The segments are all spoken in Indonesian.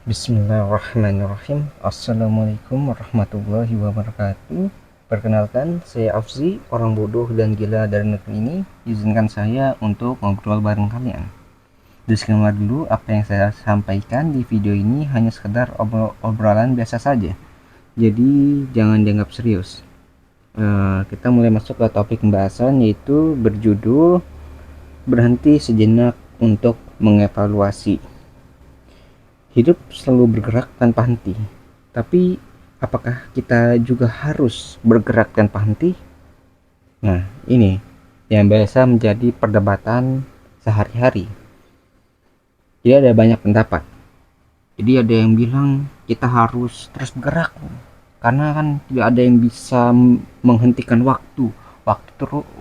Bismillahirrahmanirrahim. Assalamualaikum warahmatullahi wabarakatuh. Perkenalkan, saya Afzi, orang bodoh dan gila dari negeri ini. Izinkan saya untuk ngobrol bareng kalian. Disclaimer dulu, apa yang saya sampaikan di video ini hanya sekedar obrolan biasa saja. Jadi jangan dianggap serius. Kita mulai masuk ke topik pembahasan, yaitu berjudul berhenti sejenak untuk mengevaluasi. Hidup selalu bergerak tanpa henti, tapi apakah kita juga harus bergerak tanpa henti? Nah, ini yang biasa menjadi perdebatan sehari-hari. Jadi ada banyak pendapat. Jadi ada yang bilang kita harus terus bergerak, karena kan tidak ada yang bisa menghentikan waktu.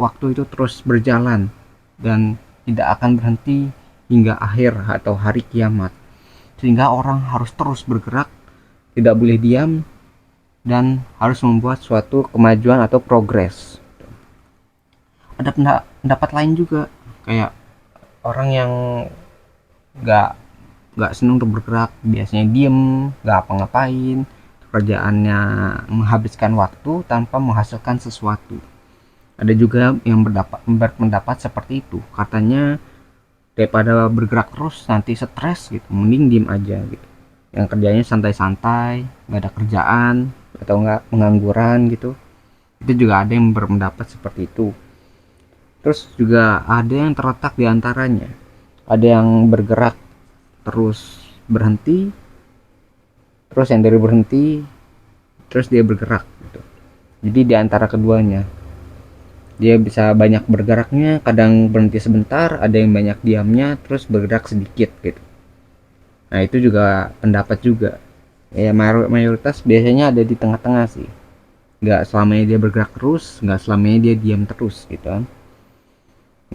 Waktu itu terus berjalan dan tidak akan berhenti hingga akhir atau hari kiamat. Sehingga orang harus terus bergerak, tidak boleh diam, dan harus membuat suatu kemajuan atau progres. Ada pendapat lain juga, kayak orang yang gak senang untuk bergerak, biasanya diem, gak apa-ngapain, kerjaannya menghabiskan waktu tanpa menghasilkan sesuatu. Ada juga yang berpendapat seperti itu, katanya daripada bergerak terus nanti stres gitu, mending diem aja gitu, yang kerjanya santai-santai, nggak ada kerjaan atau nggak pengangguran gitu. Itu juga ada yang berpendapat seperti itu. Terus juga ada yang terletak di antaranya, ada yang bergerak terus berhenti, terus yang dari berhenti terus dia bergerak gitu. Jadi di antara keduanya dia bisa banyak bergeraknya, kadang berhenti sebentar, ada yang banyak diamnya terus bergerak sedikit gitu. Nah itu juga pendapat juga ya, mayoritas biasanya ada di tengah-tengah sih, nggak selamanya dia bergerak terus, nggak selamanya dia diam terus gitu kan.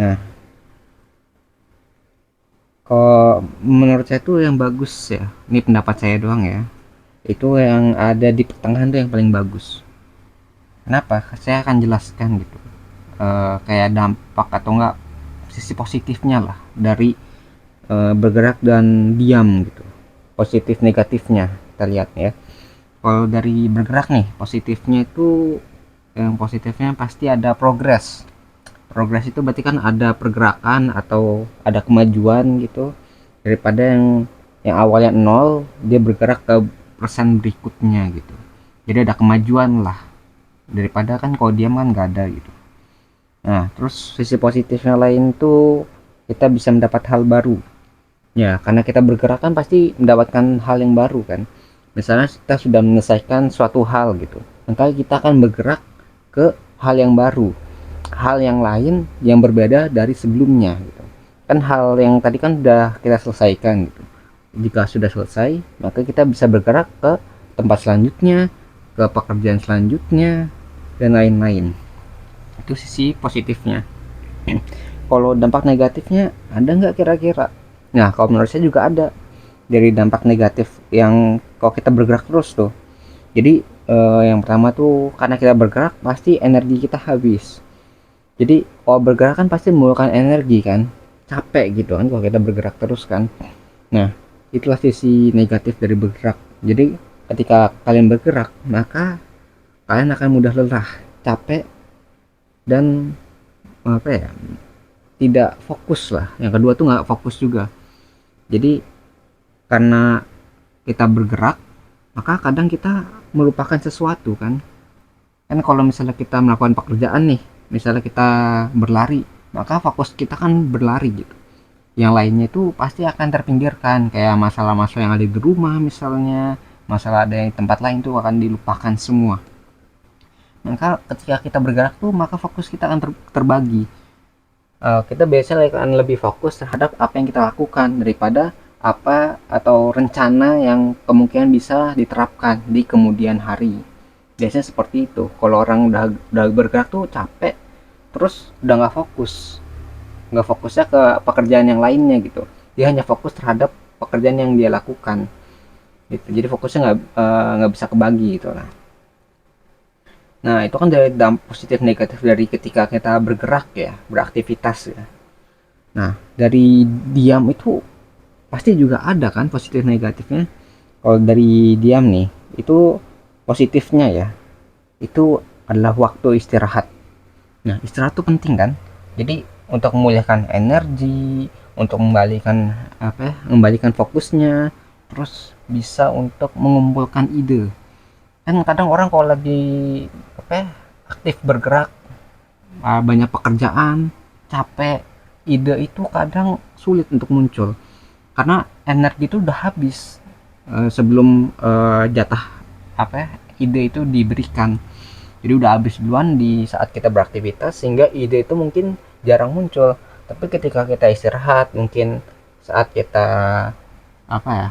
Nah kalau menurut saya tuh yang bagus ya, ini pendapat saya doang ya, itu yang ada di pertengahan tuh yang paling bagus. Kenapa? Saya akan jelaskan gitu. Kayak dampak atau enggak sisi positifnya lah dari bergerak dan diam gitu, positif negatifnya kita lihat ya. Kalau dari bergerak nih, positifnya itu, yang positifnya pasti ada progres. Progres itu berarti kan ada pergerakan atau ada kemajuan gitu, daripada yang awalnya nol dia bergerak ke persen berikutnya gitu. Jadi ada kemajuan lah, daripada kan kalau diam kan nggak ada gitu. Nah, terus sisi positifnya lain tuh kita bisa mendapat hal baru. Ya, karena kita bergerak kan pasti mendapatkan hal yang baru kan. Misalnya kita sudah menyelesaikan suatu hal gitu, maka kita akan bergerak ke hal yang baru, hal yang lain yang berbeda dari sebelumnya gitu. Kan hal yang tadi kan sudah kita selesaikan gitu. Jika sudah selesai, maka kita bisa bergerak ke tempat selanjutnya, ke pekerjaan selanjutnya, dan lain-lain. Itu sisi positifnya. Kalau dampak negatifnya ada nggak kira-kira? Nah kalau menurut saya juga ada dari dampak negatif yang kalau kita bergerak terus tuh. Jadi yang pertama tuh, karena kita bergerak pasti energi kita habis. Jadi kalau bergerak kan pasti mengeluarkan energi kan, capek gitu kan kalau kita bergerak terus kan. Nah itulah sisi negatif dari bergerak. Jadi ketika kalian bergerak, maka kalian akan mudah lelah, capek, dan apa ya, tidak fokus lah. Yang kedua tuh nggak fokus juga. Jadi karena kita bergerak, maka kadang kita melupakan sesuatu kan. Kan kalau misalnya kita melakukan pekerjaan nih, misalnya kita berlari, maka fokus kita kan berlari gitu. Yang lainnya itu pasti akan terpinggirkan, kayak masalah-masalah yang ada di rumah misalnya, masalah ada yang tempat lain tuh akan dilupakan semua. Maka ketika kita bergerak tuh, maka fokus kita akan terbagi. Kita biasanya akan lebih fokus terhadap apa yang kita lakukan daripada apa atau rencana yang kemungkinan bisa diterapkan di kemudian hari. Biasanya seperti itu. Kalau orang udah bergerak tuh capek, terus udah nggak fokusnya ke pekerjaan yang lainnya gitu. Dia hanya fokus terhadap pekerjaan yang dia lakukan gitu. Jadi fokusnya nggak bisa kebagi gitu lah. Nah itu kan dari dampak positif negatif dari ketika kita bergerak ya, beraktivitas ya. Nah dari diam itu pasti juga ada kan positif negatifnya. Kalau dari diam nih, itu positifnya ya, itu adalah waktu istirahat. Nah, istirahat tuh penting kan? Jadi untuk memulihkan energi, untuk membalikan fokusnya, terus bisa untuk mengumpulkan ide. Kan kadang orang kalau lagi apa ya, aktif bergerak, banyak pekerjaan, capek, ide itu kadang sulit untuk muncul karena energi itu udah habis sebelum jatah apa ya, ide itu diberikan. Jadi udah habis duluan di saat kita beraktivitas sehingga ide itu mungkin jarang muncul. Tapi ketika kita istirahat, mungkin saat kita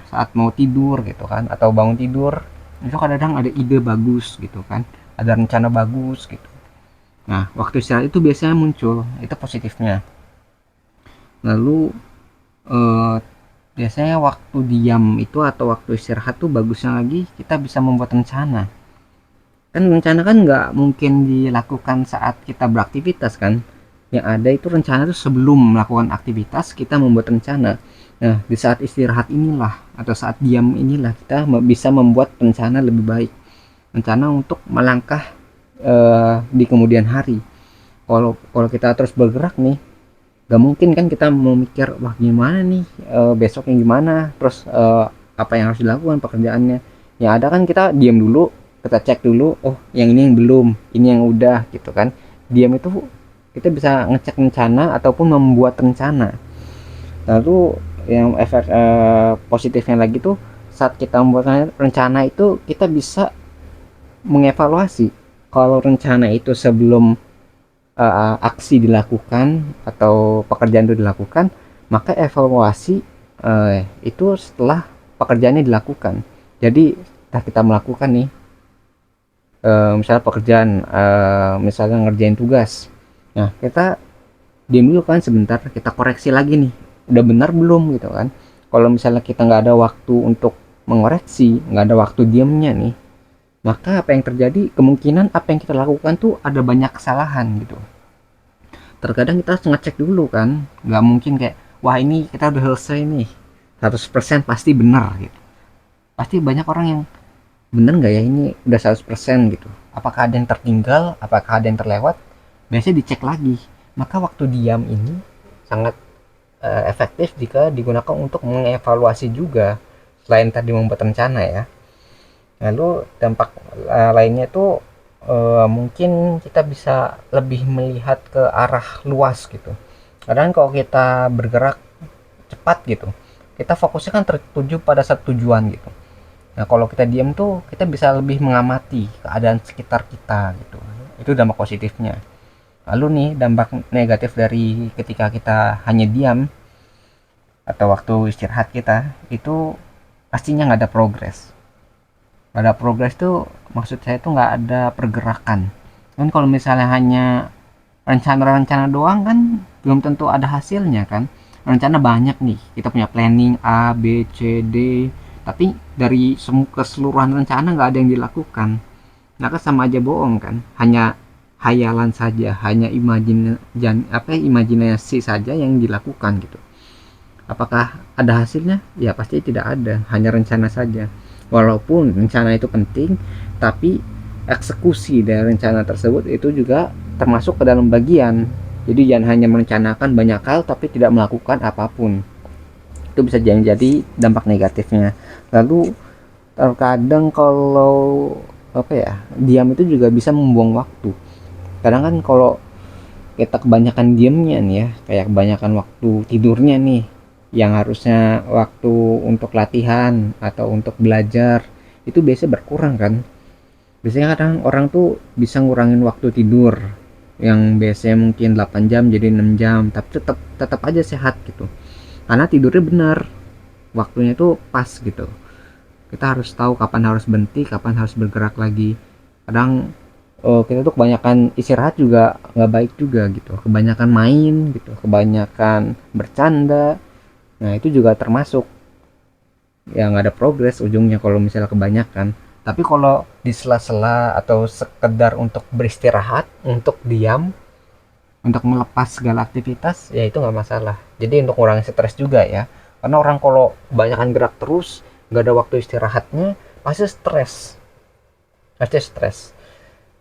saat mau tidur gitu kan, atau bangun tidur, itu kadang ada ide bagus gitu kan, ada rencana bagus gitu. Nah, waktu istirahat itu biasanya muncul, itu positifnya. Lalu eh, biasanya waktu diam itu atau waktu istirahat tuh bagusnya lagi kita bisa membuat rencana. Kan rencana kan nggak mungkin dilakukan saat kita beraktivitas kan. Yang ada itu rencana itu sebelum melakukan aktivitas kita membuat rencana. Nah, di saat istirahat inilah atau saat diam inilah kita bisa membuat rencana lebih baik. Rencana untuk melangkah di kemudian hari. Kalau kita terus bergerak nih, gak mungkin kan kita memikir wah gimana nih besoknya gimana, terus apa yang harus dilakukan pekerjaannya. Yang ada kan kita diam dulu, kita cek dulu, oh yang ini yang belum, ini yang udah gitu kan. Diam itu kita bisa ngecek rencana ataupun membuat rencana. Lalu yang efek positifnya lagi tuh saat kita membuat rencana itu kita bisa mengevaluasi kalau rencana itu sebelum aksi dilakukan atau pekerjaan itu dilakukan, maka evaluasi itu setelah pekerjaannya dilakukan. Jadi setelah kita melakukan nih misalnya pekerjaan, misalnya ngerjain tugas, nah kita diam dulu kan sebentar, kita koreksi lagi nih udah benar belum gitu kan. Kalau misalnya kita nggak ada waktu untuk mengoreksi, nggak ada waktu diamnya nih, maka apa yang terjadi, kemungkinan apa yang kita lakukan tuh ada banyak kesalahan gitu. Terkadang kita harus ngecek dulu kan, nggak mungkin kayak wah ini kita udah selesai nih 100% pasti benar gitu. Pasti banyak orang yang bener nggak ya ini udah 100% gitu, apakah ada yang tertinggal, apakah ada yang terlewat, biasanya dicek lagi. Maka waktu diam ini sangat efektif jika digunakan untuk mengevaluasi juga selain tadi membuat rencana ya. Lalu dampak lainnya itu mungkin kita bisa lebih melihat ke arah luas gitu. Kadang kalau kita bergerak cepat gitu, kita fokusnya kan tertuju pada satu tujuan gitu. Nah kalau kita diam tuh kita bisa lebih mengamati keadaan sekitar kita gitu. Itu dampak positifnya. Lalu nih dampak negatif dari ketika kita hanya diam atau waktu istirahat kita itu pastinya nggak ada progres. Nggak ada progres tuh maksud saya tuh nggak ada pergerakan. Kan kalau misalnya hanya rencana-rencana doang kan belum tentu ada hasilnya kan. Rencana banyak nih, kita punya planning A, B, C, D, tapi dari semua keseluruhan rencana nggak ada yang dilakukan. Nah kan sama aja bohong kan, hanya hayalan saja, hanya imajinasi saja yang dilakukan gitu. Apakah ada hasilnya? Ya pasti tidak ada, hanya rencana saja. Walaupun rencana itu penting, tapi eksekusi dari rencana tersebut itu juga termasuk ke dalam bagian. Jadi jangan hanya merencanakan banyak hal tapi tidak melakukan apapun. Itu bisa jadi dampak negatifnya. Lalu terkadang kalau diam itu juga bisa membuang waktu. Kadang kan kalau kita kebanyakan diamnya nih ya, kayak kebanyakan waktu tidurnya nih, yang harusnya waktu untuk latihan atau untuk belajar itu biasanya berkurang kan. Biasanya kadang orang tuh bisa ngurangin waktu tidur yang biasanya mungkin 8 jam jadi 6 jam, tapi tetap tetap aja sehat gitu, karena tidurnya benar, waktunya itu pas gitu. Kita harus tahu kapan harus berhenti, kapan harus bergerak lagi. Kadang kita tuh kebanyakan istirahat juga nggak baik juga gitu, kebanyakan main gitu, kebanyakan bercanda. Nah itu juga termasuk yang ada progres ujungnya kalau misalnya kebanyakan. Tapi kalau di sela-sela atau sekedar untuk beristirahat, untuk diam, untuk melepas segala aktivitas, ya itu nggak masalah. Jadi untuk mengurangi stres juga ya, karena orang kalau kebanyakan gerak terus nggak ada waktu istirahatnya, pasti stres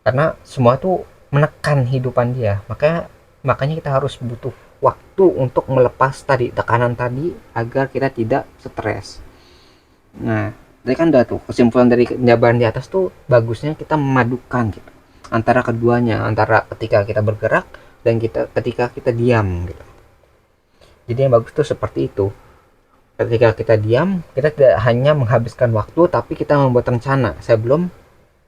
karena semua tuh menekan hidupan dia. Makanya kita harus butuh waktu untuk melepas tadi tekanan tadi agar kita tidak stres. Nah, tadi kan udah tuh kesimpulan dari jawaban di atas tuh, bagusnya kita memadukan gitu antara keduanya, antara ketika kita bergerak dan ketika kita diam gitu. Jadi yang bagus tuh seperti itu. Ketika kita diam, kita tidak hanya menghabiskan waktu, tapi kita membuat rencana sebelum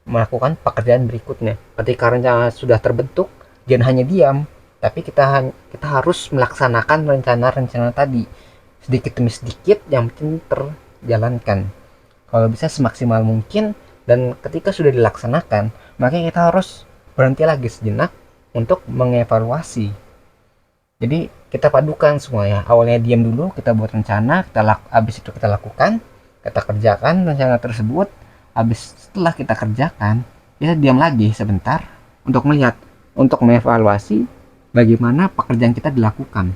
melakukan pekerjaan berikutnya. Ketika rencana sudah terbentuk, jangan hanya diam, tapi kita harus melaksanakan rencana-rencana tadi sedikit demi sedikit, yang penting terjalankan. Kalau bisa semaksimal mungkin, dan ketika sudah dilaksanakan, maka kita harus berhenti lagi sejenak untuk mengevaluasi. Jadi kita padukan semuanya. Awalnya diam dulu, kita buat rencana, habis itu kita lakukan, kita kerjakan rencana tersebut. Habis setelah kita kerjakan, kita diam lagi sebentar untuk melihat, untuk mengevaluasi bagaimana pekerjaan kita dilakukan.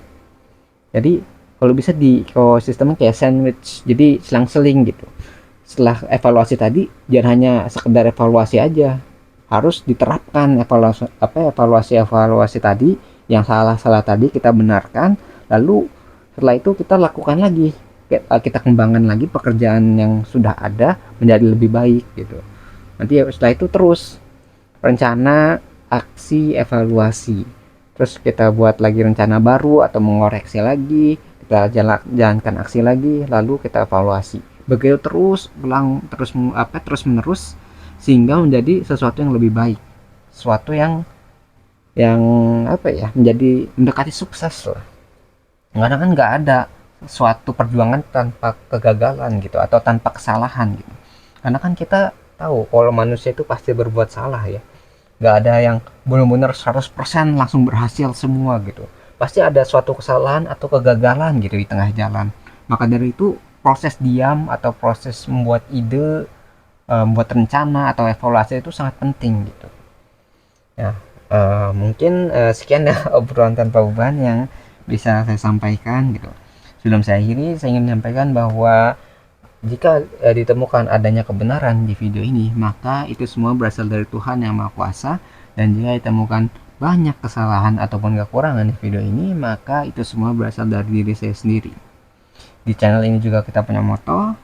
Jadi kalau bisa kalau sistemnya kayak sandwich, jadi selang-seling gitu. Setelah evaluasi tadi, jangan hanya sekedar evaluasi aja, harus diterapkan evaluasi tadi. Yang salah tadi kita benarkan, lalu setelah itu kita lakukan lagi, kita kembangkan lagi pekerjaan yang sudah ada menjadi lebih baik gitu. Nanti setelah itu terus rencana, aksi, evaluasi, terus kita buat lagi rencana baru atau mengoreksi lagi, kita jalankan aksi lagi, lalu kita evaluasi. Begitu terus terus menerus, sehingga menjadi sesuatu yang lebih baik, sesuatu yang menjadi mendekati sukses lah. Karena kan nggak ada suatu perjuangan tanpa kegagalan gitu, atau tanpa kesalahan gitu. Karena kan kita tahu kalau manusia itu pasti berbuat salah ya. Nggak ada yang benar-benar 100% langsung berhasil semua gitu. Pasti ada suatu kesalahan atau kegagalan gitu di tengah jalan. Maka dari itu proses diam atau proses membuat ide, membuat rencana atau evaluasi itu sangat penting gitu. Ya, mungkin sekian ya obrolan tanpa beban yang bisa saya sampaikan gitu. Sebelum saya akhiri, saya ingin menyampaikan bahwa jika ditemukan adanya kebenaran di video ini, maka itu semua berasal dari Tuhan Yang Maha Kuasa. Dan jika ditemukan banyak kesalahan ataupun kekurangan di video ini, maka itu semua berasal dari diri saya sendiri. Di channel ini juga kita punya moto,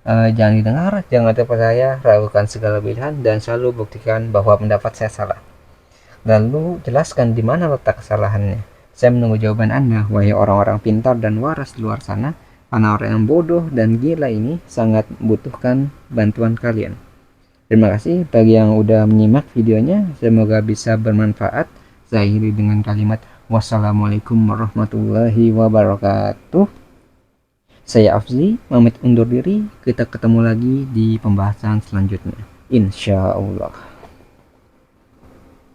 jangan didengar, jangan terpercaya, ragukan segala pilihan, dan selalu buktikan bahwa pendapat saya salah. Lalu jelaskan di mana letak kesalahannya. Saya menunggu jawaban Anda, wahai orang-orang pintar dan waras di luar sana, karena orang yang bodoh dan gila ini sangat membutuhkan bantuan kalian. Terima kasih bagi yang udah menyimak videonya, semoga bisa bermanfaat. Saya akhiri dengan kalimat wassalamualaikum warahmatullahi wabarakatuh. Saya Afzi, pamit undur diri. Kita ketemu lagi di pembahasan selanjutnya, insya Allah.